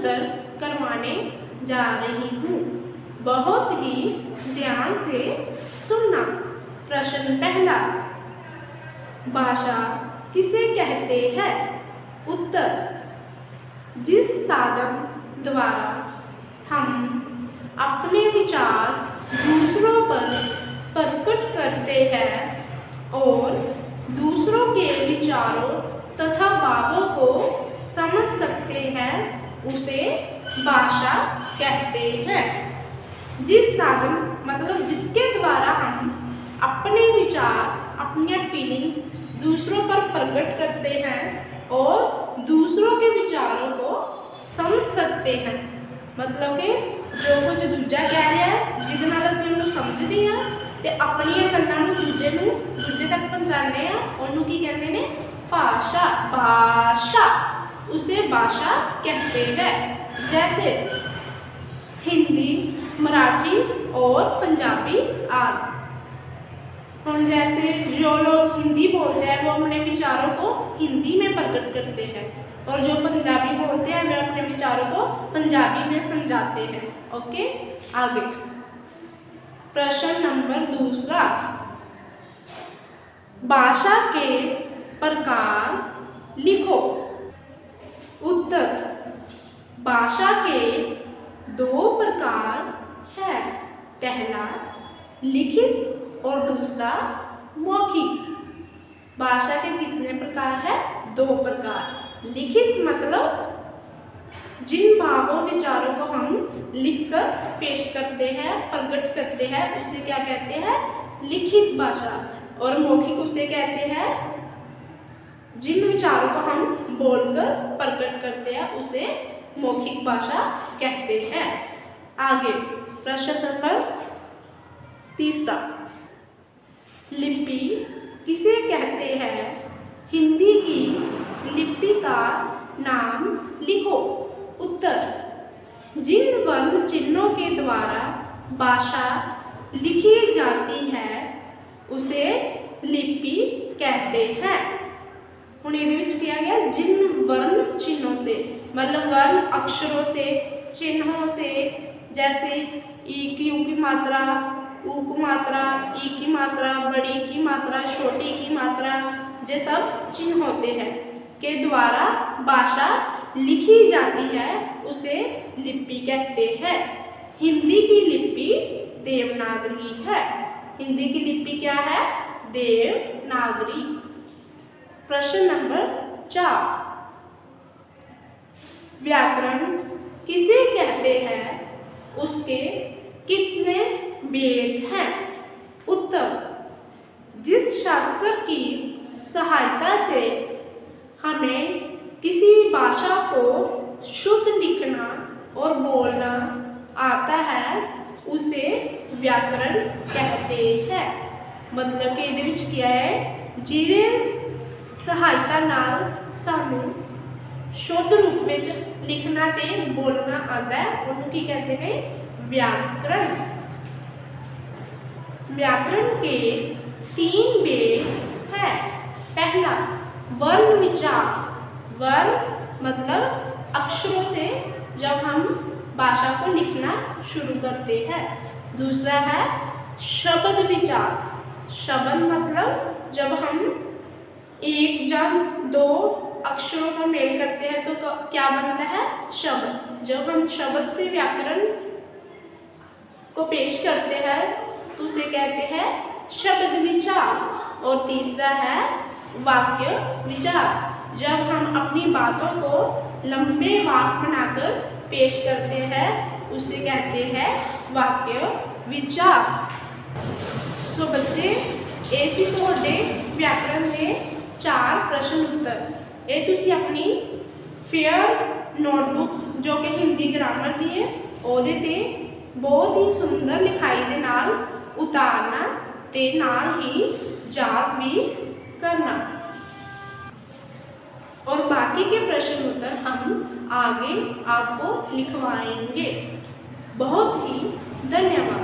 उत्तर करवाने जा रही हूँ। बहुत ही ध्यान से सुनना। प्रश्न पहला, भाषा किसे कहते हैं? उत्तर, जिस साधन द्वारा हम अपने विचार दूसरों पर प्रकट करते हैं और दूसरों के विचारों तथा भावों को समझ सकते हैं, उसे भाषा कहते हैं। जिस साधन मतलब जिसके द्वारा हम अपने विचार, अपनी फीलिंग्स दूसरों पर प्रकट करते हैं और दूसरों के विचारों को समझ सकते हैं। मतलब कि जो कुछ दूजा कह रहा है, जिहदे नाल असीं उहनूं समझदे हां ते अपणीआं गल्लां नूं दूजे तक पहुंचाने आ, उहनूं की कहते ने? भाषा। भाषा, उसे भाषा कहते हैं। जैसे हिंदी, मराठी और पंजाबी आदि। हम जैसे जो लोग हिंदी बोलते हैं वो अपने विचारों को हिंदी में प्रकट करते हैं और जो पंजाबी बोलते हैं वे अपने विचारों को पंजाबी में समझाते हैं। ओके, आगे प्रश्न नंबर दूसरा, भाषा के प्रकार लिखो। उत्तर, भाषा के दो प्रकार हैं। पहला लिखित और दूसरा मौखिक। भाषा के कितने प्रकार हैं? दो प्रकार। लिखित मतलब जिन भावों विचारों को हम लिखकर पेश करते हैं, प्रकट करते हैं, उसे क्या कहते हैं? लिखित भाषा। और मौखिक उसे कहते हैं जिन विचारों को हम बोलकर प्रकट करते हैं, उसे मौखिक भाषा कहते हैं। आगे प्रश्न नंबर तीसरा, लिपि किसे कहते हैं? हिंदी की लिपि का नाम लिखो। उत्तर, जिन वर्ण चिन्हों के द्वारा भाषा लिखी जाती है उसे लिपि कहते हैं। हुण इहदे विच किया गया जिन वर्ण चिन्हों से, मतलब वर्ण अक्षरों से, चिन्हों से, जैसे ई की यू की मात्रा, ऊ की मात्रा, ई की मात्रा, बड़ी की मात्रा, छोटी की मात्रा, ये सब चिन्ह होते हैं के द्वारा भाषा लिखी जाती है, उसे लिपि कहते हैं। हिंदी की लिपि देवनागरी है। हिंदी की लिपि क्या है? देवनागरी। प्रश्न नंबर 4, व्याकरण किसे कहते हैं? उसके कितने भेद हैं? उत्तर, जिस शास्त्र की सहायता से हमें किसी भाषा को शुद्ध लिखना और बोलना आता है, उसे व्याकरण कहते हैं। मतलब कि इहदे विच क्या है, जिहदे सहायता नाल सानूं शुद्ध रूप में लिखना ते बोलना आता है, उन्होंने की कहते हैं? व्याकरण। व्याकरण के 3 भेद हैं। पहला वर्ण विचार। वर्ण मतलब अक्षरों से जब हम भाषा को लिखना शुरू करते हैं। दूसरा है शब्द विचार। शब्द मतलब जब हम एक या दो अक्षरों का मेल करते हैं तो क्या बनता है? शब्द। जब हम शब्द से व्याकरण को पेश करते हैं तो उसे कहते हैं शब्द विचार। और तीसरा है वाक्य विचार। जब हम अपनी बातों को लंबे वाक्य बनाकर पेश करते हैं, उसे कहते हैं वाक्य विचार। सो बच्चे, ऐसी तुहाडे व्याकरण के 4 प्रश्न उत्तर ये तुसी अपनी फेयर नोटबुक जो कि हिंदी ग्रामर दी है ਉਹਦੇ ਤੇ बहुत ही सुंदर लिखाई दे नाल उतारना ते नाल ही याद भी करना। और बाकी के प्रश्न उत्तर हम आगे आपको लिखवाएंगे। बहुत ही धन्यवाद।